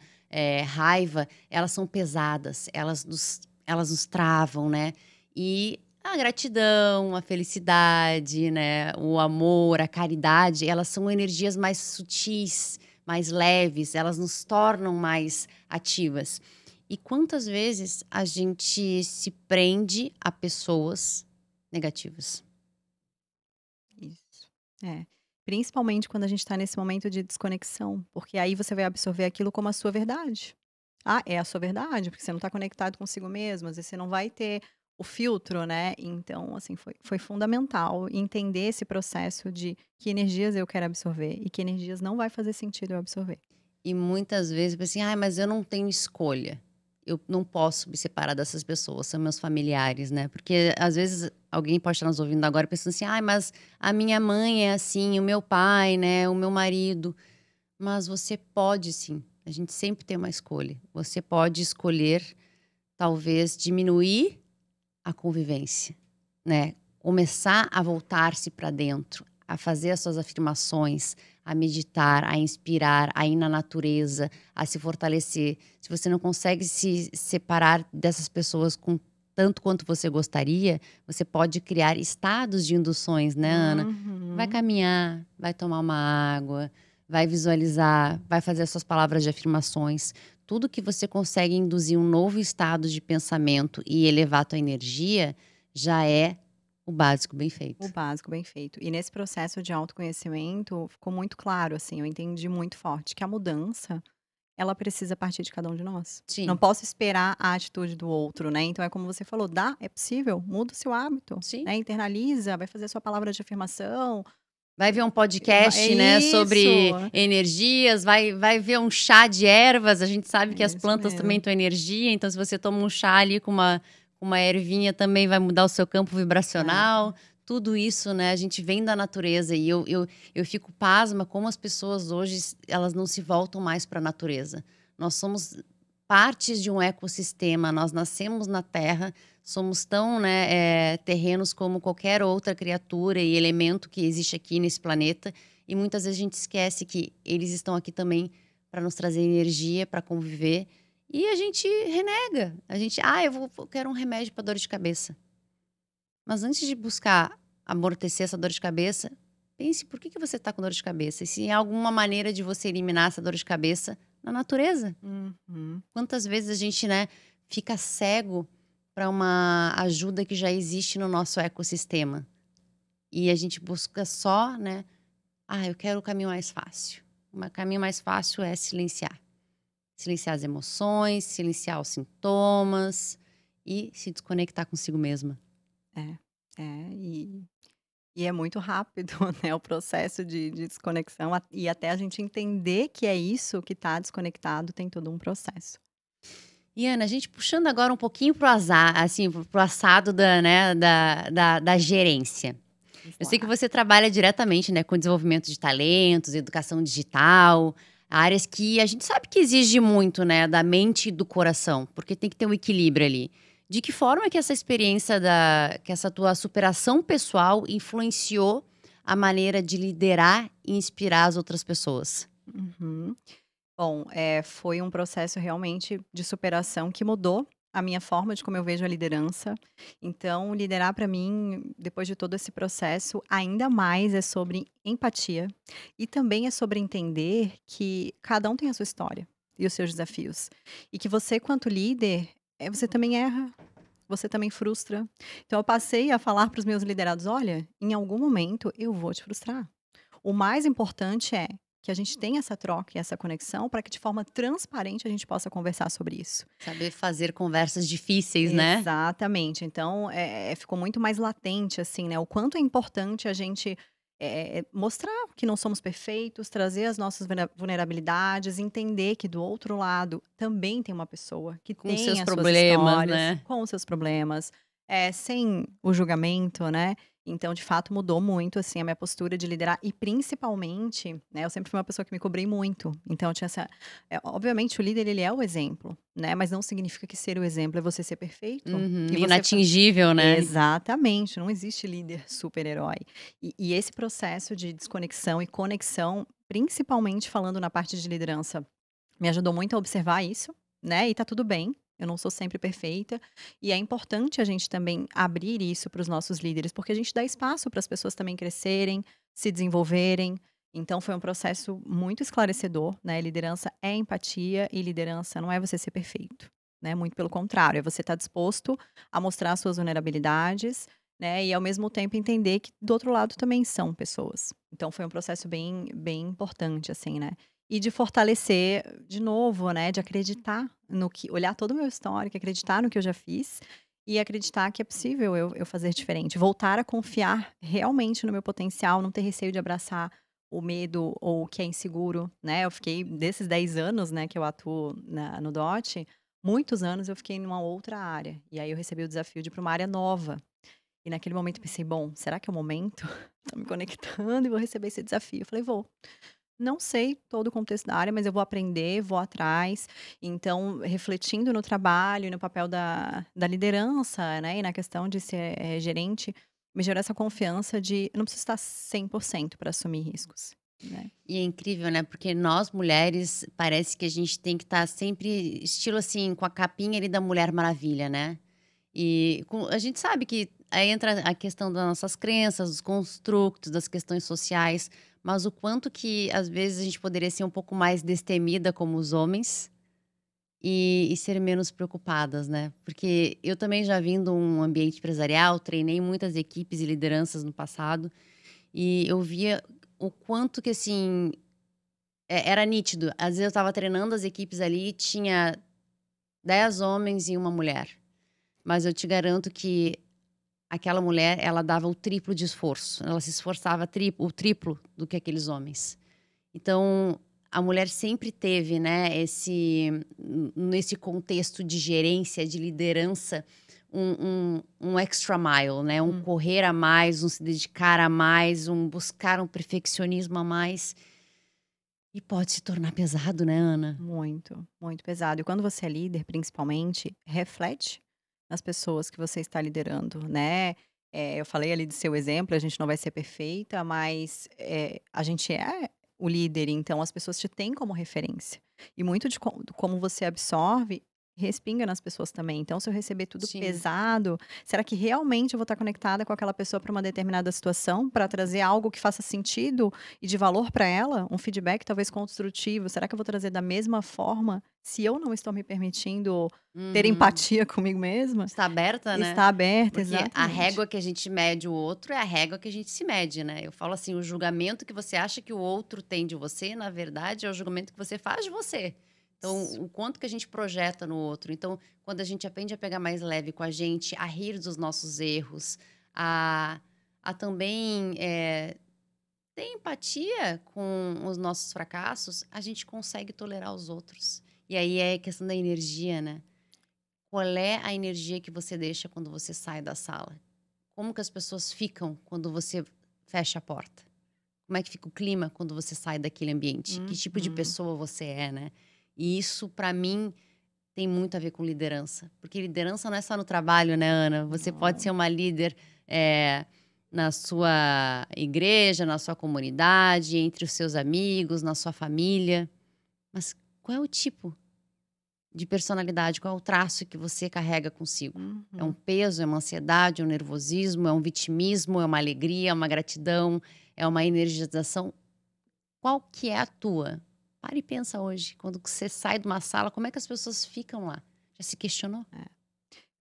raiva, elas são pesadas, elas nos travam, né? E a gratidão, a felicidade, né? O amor, a caridade, elas são energias mais sutis, mais leves, elas nos tornam mais ativas. E quantas vezes a gente se prende a pessoas negativas? Isso. É. Principalmente quando a gente tá nesse momento de desconexão, porque aí você vai absorver aquilo como a sua verdade. Ah, é a sua verdade, porque você não tá conectado consigo mesmo, às vezes você não vai ter o filtro, né. Então, assim, foi fundamental entender esse processo de que energias eu quero absorver e que energias não vai fazer sentido eu absorver. E muitas vezes, eu penso assim, mas eu não tenho escolha. Eu não posso me separar dessas pessoas, são meus familiares, né? Porque às vezes alguém pode estar nos ouvindo agora pensando assim, mas a minha mãe é assim, o meu pai, né? O meu marido. Mas você pode sim. A gente sempre tem uma escolha. Você pode escolher, talvez, diminuir a convivência, né? Começar a voltar-se para dentro, a fazer as suas afirmações, a meditar, a inspirar, a ir na natureza, a se fortalecer. Se você não consegue se separar dessas pessoas com tanto quanto você gostaria, você pode criar estados de induções, né, Ana? Vai Uhum. caminhar, vai tomar uma água, vai visualizar, vai fazer as suas palavras de afirmações. Tudo que você consegue induzir um novo estado de pensamento e elevar a tua energia, já é o básico bem O feito. básico bem feito. E nesse processo de autoconhecimento, ficou muito claro, assim, eu entendi muito forte que a mudança, ela precisa partir de cada um de nós. Não Sim, posso esperar a atitude do outro, né. Então é como você falou, dá, é possível, muda o seu hábito, sim. né, internaliza, vai fazer a sua palavra de afirmação, Vai ver um é podcast, né, isso, sobre energias, vai ver um chá de ervas, a gente sabe que é as isso plantas também mesmo. têm energia, então se você toma um chá ali com uma ervinha também vai mudar o seu campo É. vibracional. Tudo isso, né, a gente vem da natureza e eu fico pasma como as pessoas hoje, elas não se voltam mais para a natureza. Nós somos partes de um ecossistema, nós nascemos na Terra, somos tão, né, terrenos como qualquer outra criatura e elemento que existe aqui nesse planeta. E muitas vezes a gente esquece que eles estão aqui também para nos trazer energia, para conviver. E a gente renega. A gente, eu quero um remédio para dor de cabeça. Mas antes de buscar amortecer essa dor de cabeça, pense por que você está com dor de cabeça. E se há alguma maneira de você eliminar essa dor de cabeça na natureza. Uhum. Quantas vezes a gente, né, fica cego para uma ajuda que já existe no nosso ecossistema. E a gente busca só, né? Eu quero o caminho mais fácil. O caminho mais fácil é silenciar. Silenciar as emoções, silenciar os sintomas e se desconectar consigo mesma. É, e é muito rápido, né, o processo de desconexão, e até a gente entender que é isso, que tá desconectado, tem todo um processo. E Ana, a gente puxando agora um pouquinho pro azar, assim, pro assado da gerência. Vamos Eu sei que lá. você trabalha diretamente, né, com desenvolvimento de talentos, educação digital, áreas que a gente sabe que exige muito, né, da mente e do coração, porque tem que ter um equilíbrio ali. De que forma que essa experiência que essa tua superação pessoal influenciou a maneira de liderar e inspirar as outras pessoas? Uhum. Bom, foi um processo realmente de superação que mudou a minha forma de como eu vejo a liderança. Então, liderar para mim, depois de todo esse processo, ainda mais é sobre empatia e também é sobre entender que cada um tem a sua história e os seus desafios. E que você, quanto líder, você também erra, você também frustra. Então, eu passei a falar para os meus liderados: olha, em algum momento eu vou te frustrar. O mais importante é que a gente tenha essa troca e essa conexão para que de forma transparente a gente possa conversar sobre isso. Saber fazer conversas difíceis, né? Exatamente. Então, ficou muito mais latente, assim, né, o quanto é importante a gente, mostrar que não somos perfeitos, trazer as nossas vulnerabilidades, entender que do outro lado também tem uma pessoa que Com seus tem as suas problemas, histórias, né? com os seus problemas, sem o julgamento, né. Então, de fato, mudou muito, assim, a minha postura de liderar e principalmente, né, eu sempre fui uma pessoa que me cobrei muito, então eu tinha essa obviamente o líder ele é o exemplo, né, mas não significa que ser o exemplo é você ser perfeito. Uhum, E você inatingível, né? exatamente, não existe líder super-herói. E esse processo de desconexão e conexão, principalmente falando na parte de liderança Me ajudou muito a observar isso, né, e tá tudo bem, eu não sou sempre perfeita, e é importante a gente também abrir isso para os nossos líderes, porque a gente dá espaço para as pessoas também crescerem, se desenvolverem. Então foi um processo muito esclarecedor, né, liderança é empatia e liderança não é você ser perfeito, né, muito pelo contrário, é você estar disposto a mostrar as suas vulnerabilidades, né, e ao mesmo tempo entender que do outro lado também são pessoas. Então foi um processo bem importante, assim, né. E de fortalecer de novo, né, de acreditar no que olhar todo o meu histórico, acreditar no que eu já fiz e acreditar que é possível eu fazer diferente. Voltar a confiar realmente no meu potencial, não ter receio de abraçar o medo ou o que é inseguro, né. Eu fiquei desses 10 anos, né, que eu atuo no DOT, muitos anos eu fiquei numa outra área. E aí eu recebi o desafio de ir pra uma área nova. E naquele momento eu pensei: "Bom, será que é o momento? Tô me conectando e vou receber esse desafio". Eu falei: "Vou". Não sei todo o contexto da área, mas eu vou aprender, vou atrás. Então, refletindo no trabalho e no papel da liderança, né, e na questão de ser, gerente, me gerou essa confiança de eu não preciso estar 100% para assumir riscos, né. E é incrível, né, porque nós mulheres, parece que a gente tem que estar sempre estilo assim, com a capinha ali da Mulher Maravilha, né. E a gente sabe que aí entra a questão das nossas crenças, dos construtos, das questões sociais, mas o quanto que às vezes a gente poderia ser um pouco mais destemida como os homens e ser menos preocupadas, né. Porque eu também já vim de um ambiente empresarial, treinei muitas equipes e lideranças no passado, e eu via o quanto que assim, era nítido. Às vezes eu estava treinando as equipes ali e tinha 10 homens e uma mulher, mas eu te garanto que aquela mulher, ela dava o triplo de esforço, ela se esforçava o triplo do que aqueles homens. Então, a mulher sempre teve, né, nesse contexto de gerência, de liderança, um extra mile, né, um Hum. correr a mais, um se dedicar a mais, um buscar um perfeccionismo a mais. E pode se tornar pesado, né, Ana? Muito, muito pesado. E quando você é líder, principalmente, reflete nas pessoas que você está liderando, né. Eu falei ali do seu exemplo, a gente não vai ser perfeita, mas, a gente é o líder, então as pessoas te têm como referência. E muito de como você absorve, respinga nas pessoas também. Então se eu receber tudo Sim. pesado, será que realmente eu vou estar conectada com aquela pessoa para uma determinada situação, para trazer algo que faça sentido e de valor para ela, um feedback talvez construtivo, será que eu vou trazer da mesma forma, se eu não estou me permitindo ter Uhum. empatia comigo mesma? Está aberta, né? Está aberta, Porque a exatamente. régua que a gente mede o outro é a régua que a gente se mede, né? Eu falo assim, o julgamento que você acha que o outro tem de você, na verdade, é o julgamento que você faz de você. Então, Isso. o quanto que a gente projeta no outro. Então, quando a gente aprende a pegar mais leve com a gente, a rir dos nossos erros, a, a também ter empatia com os nossos fracassos, a gente consegue tolerar os outros. E aí é questão da energia, né? Qual é a energia que você deixa quando você sai da sala? Como que as pessoas ficam quando você fecha a porta? Como é que fica o clima quando você sai daquele ambiente? Que tipo de Uhum. pessoa você é, né? E isso, pra mim, tem muito a ver com liderança. Porque liderança não é só no trabalho, né, Ana? Você pode Não. ser uma líder na sua igreja, na sua comunidade, entre os seus amigos, na sua família. Mas qual é o tipo de personalidade, qual é o traço que você carrega consigo? É um Uhum. peso, é uma ansiedade, é um nervosismo, é um vitimismo, é uma alegria, é uma gratidão, é uma energização? Qual que é a tua? Para e pensa hoje, quando você sai de uma sala, como é que as pessoas ficam lá? Já se questionou? É.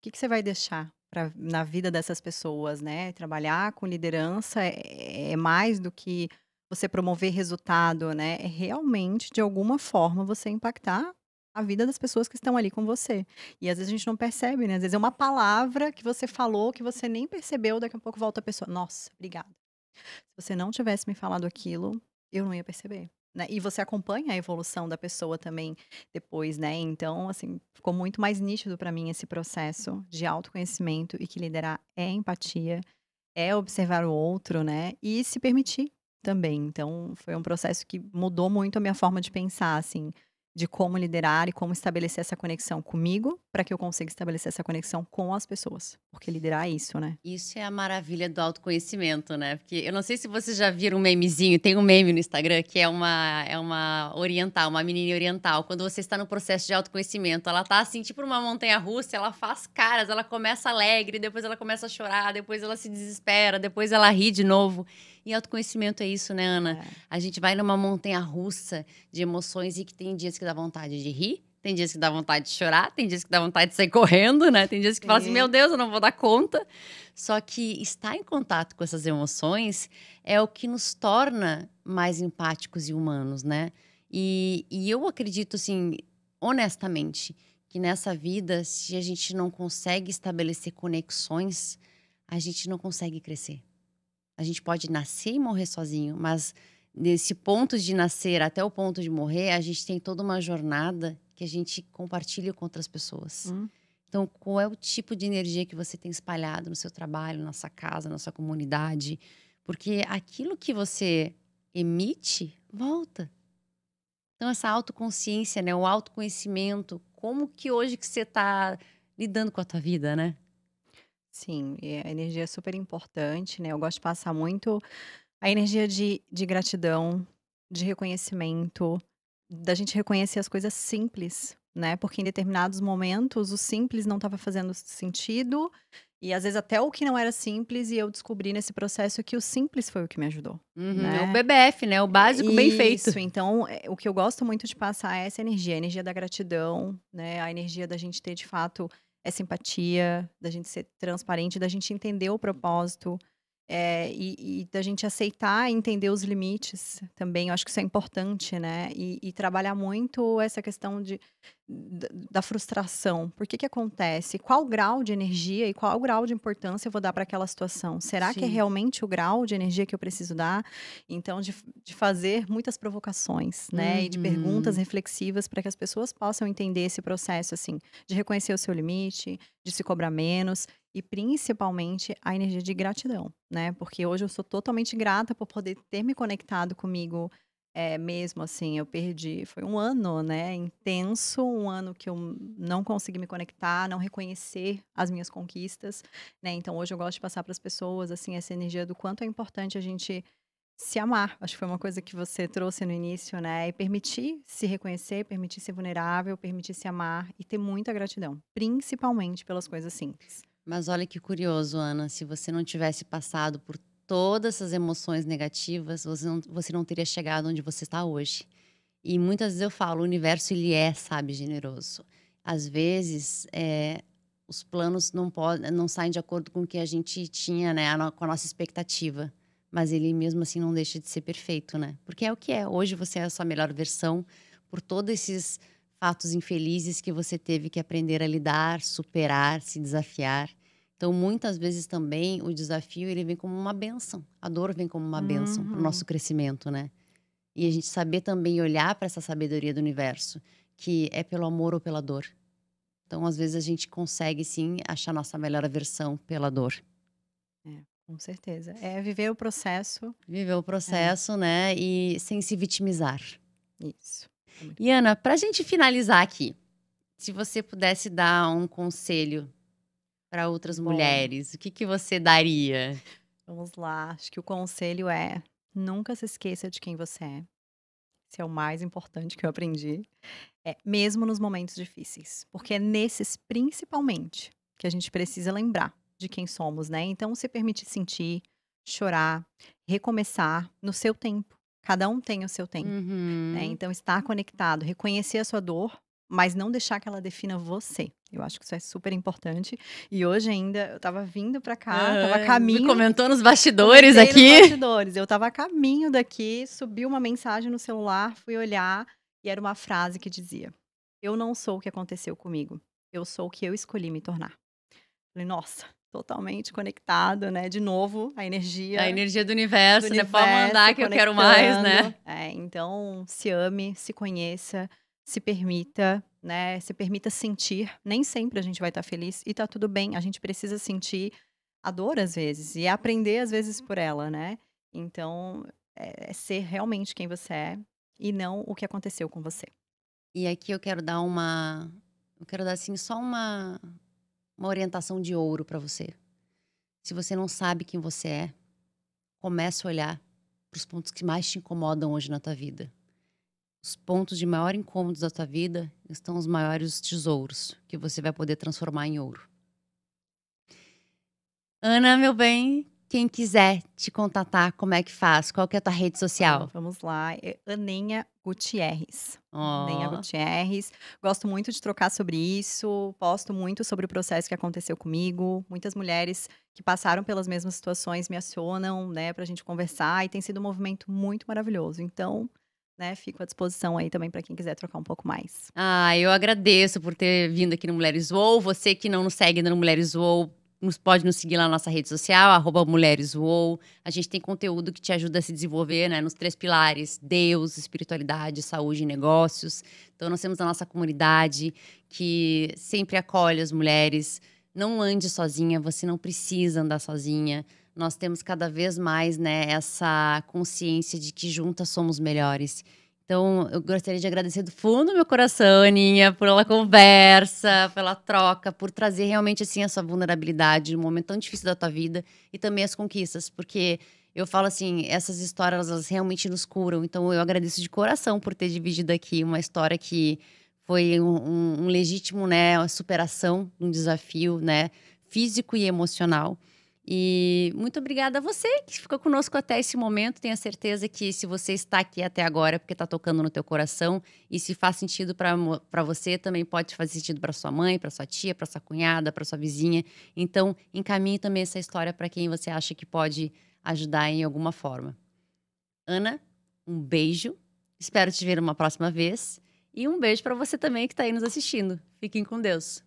Que você vai deixar na vida dessas pessoas, né? Trabalhar com liderança é mais do que você promover resultado, né? É realmente, de alguma forma, você impactar a vida das pessoas que estão ali com você. E às vezes a gente não percebe, né? Às vezes é uma palavra que você falou que você nem percebeu, daqui a pouco volta a pessoa. Nossa, obrigada. Se você não tivesse me falado aquilo, eu não ia perceber, né. E você acompanha a evolução da pessoa também depois, né. Então, assim, ficou muito mais nítido para mim esse processo de autoconhecimento e que liderar é empatia, é observar o outro, né, e se permitir também. Então, foi um processo que mudou muito a minha forma de pensar, assim. de como liderar e como estabelecer essa conexão comigo, para que eu consiga estabelecer essa conexão com as pessoas. Porque liderar é isso, né? Isso é a maravilha do autoconhecimento, né? Porque eu não sei se vocês já viram um memezinho, tem um meme no Instagram que é uma oriental, uma menina oriental. Quando você está no processo de autoconhecimento, ela tá assim, tipo numa montanha-russa, ela faz caras, ela começa alegre, depois ela começa a chorar, depois ela se desespera, depois ela ri de novo. E autoconhecimento é isso, né, Ana? É. A gente vai numa montanha-russa de emoções e que tem dias que dá vontade de rir, tem dias que dá vontade de chorar, tem dias que dá vontade de sair correndo, né? Tem dias que fala assim, meu Sim. Deus, eu não vou dar conta. Só que estar em contato com essas emoções é o que nos torna mais empáticos e humanos, né? E eu acredito, assim, honestamente, que nessa vida, se a gente não consegue estabelecer conexões, a gente não consegue crescer. A gente pode nascer e morrer sozinho, mas nesse ponto de nascer até o ponto de morrer, a gente tem toda uma jornada que a gente compartilha com outras pessoas. Hum. Então, qual é o tipo de energia que você tem espalhado no seu trabalho, na sua casa, na sua comunidade? Porque aquilo que você emite, volta. Então, essa autoconsciência, né? O autoconhecimento, como que hoje que você está lidando com a tua vida, né? Sim, e a energia é super importante, né? Eu gosto de passar muito a energia de gratidão, de reconhecimento, da gente reconhecer as coisas simples, né? Porque em determinados momentos o simples não estava fazendo sentido, e às vezes até o que não era simples, e eu descobri nesse processo que o simples foi o que me ajudou, Uhum, é o né? BBF, né? O básico bem feito. Isso, então, o que eu gosto muito de passar é essa energia, a energia da gratidão, né, a energia da gente ter de fato essa empatia, da gente ser transparente, da gente entender o propósito, e da gente aceitar e entender os limites também, eu acho que isso é importante, né, e trabalhar muito essa questão da frustração. Por que que acontece? Qual grau de energia e qual grau de importância eu vou dar para aquela situação? Será que é Sim. realmente o grau de energia que eu preciso dar? Então, de fazer muitas provocações, né, e de perguntas Uhum. reflexivas para que as pessoas possam entender esse processo, assim, de reconhecer o seu limite, de se cobrar menos e principalmente a energia de gratidão, né, porque hoje eu sou totalmente grata por poder ter me conectado comigo, mesmo, assim, eu perdi foi um ano, né, intenso, um ano que eu não consegui me conectar, não reconhecer as minhas conquistas, né, então hoje eu gosto de passar para as pessoas, assim, essa energia do quanto é importante a gente se amar, acho que foi uma coisa que você trouxe no início, né, e permitir se reconhecer, permitir ser vulnerável, permitir se amar e ter muita gratidão, principalmente pelas coisas simples. Mas olha que curioso, Ana, se você não tivesse passado por todas essas emoções negativas, você não teria chegado onde você está hoje. E muitas vezes eu falo, o universo ele é, sabe, generoso. Às vezes, os planos não saem de acordo com o que a gente tinha, né, com a nossa expectativa. Mas ele mesmo assim não deixa de ser perfeito, né? Porque é o que é. Hoje você é a sua melhor versão por todos esses fatos infelizes que você teve que aprender a lidar, superar, se desafiar. Então, muitas vezes também o desafio ele vem como uma bênção. A dor vem como uma bênção para o nosso Uhum. crescimento, né? E a gente saber também olhar para essa sabedoria do universo, que é pelo amor ou pela dor. Então, às vezes, a gente consegue sim achar nossa melhor versão pela dor. É, com certeza. É viver o processo. Viver o É, processo, né? E sem se vitimizar. isso. É muito E Ana, para a gente finalizar aqui, se você pudesse dar um conselho para outras bom. mulheres, o que que você daria? Vamos lá, acho que o conselho é: nunca se esqueça de quem você é. Esse é o mais importante que eu aprendi. Mesmo nos momentos difíceis, porque é nesses, principalmente, que a gente precisa lembrar de quem somos, né. Então se permitir sentir, chorar, recomeçar no seu tempo. Cada um tem o seu tempo, né. Uhum. Então estar conectado, reconhecer a sua dor, mas não deixar que ela defina você. Eu acho que isso é super importante. E hoje ainda eu estava vindo pra cá, estava a Aham. Me caminho. comentou nos bastidores Comentei nos aqui. bastidores, eu estava a caminho daqui, subiu uma mensagem no celular, fui olhar e era uma frase que dizia: "Eu não sou o que aconteceu comigo, eu sou o que eu escolhi me tornar". Falei: "Nossa, totalmente conectado, né", de novo a A energia energia do do universo, né? Pode mandar universo que eu quero mais, né? conectando. Então se ame, se conheça, se permita, né, se permita sentir. Nem sempre a gente vai estar feliz e tá tudo bem, a gente precisa sentir a dor às vezes e aprender às vezes por ela, né. Então, é ser realmente quem você é e não o que aconteceu com você. E aqui eu quero dar assim, só uma orientação de ouro para você. Se você não sabe quem você é, comece a olhar para os pontos que mais te incomodam hoje na tua vida. Os pontos de maior incômodo da tua vida estão os maiores tesouros que você vai poder transformar em ouro. Ana, meu bem, quem quiser te contatar, como é que faz? Qual que é a tua rede social? Vamos lá, Aninha Gutierrez. Aninha Ó, Gutierrez. Gosto muito de trocar sobre isso, posto muito sobre o processo que aconteceu comigo. Muitas mulheres que passaram pelas mesmas situações me acionam, né, pra gente conversar e tem sido um movimento muito maravilhoso. Então, né, fico à disposição aí também para quem quiser trocar um pouco mais. eu agradeço por ter vindo aqui no Mulheres UOL. Você que não nos segue no Mulheres UOL, pode nos seguir lá na nossa rede social, @Mulheres UOL. A gente tem conteúdo que te ajuda a se desenvolver, né, nos 3 pilares: Deus, espiritualidade, saúde e negócios. Então, nós temos a nossa comunidade que sempre acolhe as mulheres. Não ande sozinha, você não precisa andar sozinha. Nós temos cada vez mais, né, essa consciência de que juntas somos melhores. Então, eu gostaria de agradecer do fundo do meu coração, Aninha, pela conversa, pela troca, por trazer realmente, assim, essa vulnerabilidade num momento tão difícil da tua vida e também as conquistas, porque eu falo assim, essas histórias, elas realmente nos curam. Então, eu agradeço de coração por ter dividido aqui uma história que foi um legítimo, né, uma superação, um desafio, né, físico e emocional. E muito obrigada a você que ficou conosco até esse momento. Tenho certeza que se você está aqui até agora é porque está tocando no teu coração. E se faz sentido para você, também pode fazer sentido para sua mãe, para sua tia, para sua cunhada, para sua vizinha. Então, encaminhe também essa história para quem você acha que pode ajudar em alguma forma. Ana, um beijo. Espero te ver uma próxima vez. E um beijo para você também que está aí nos assistindo. Fiquem com Deus.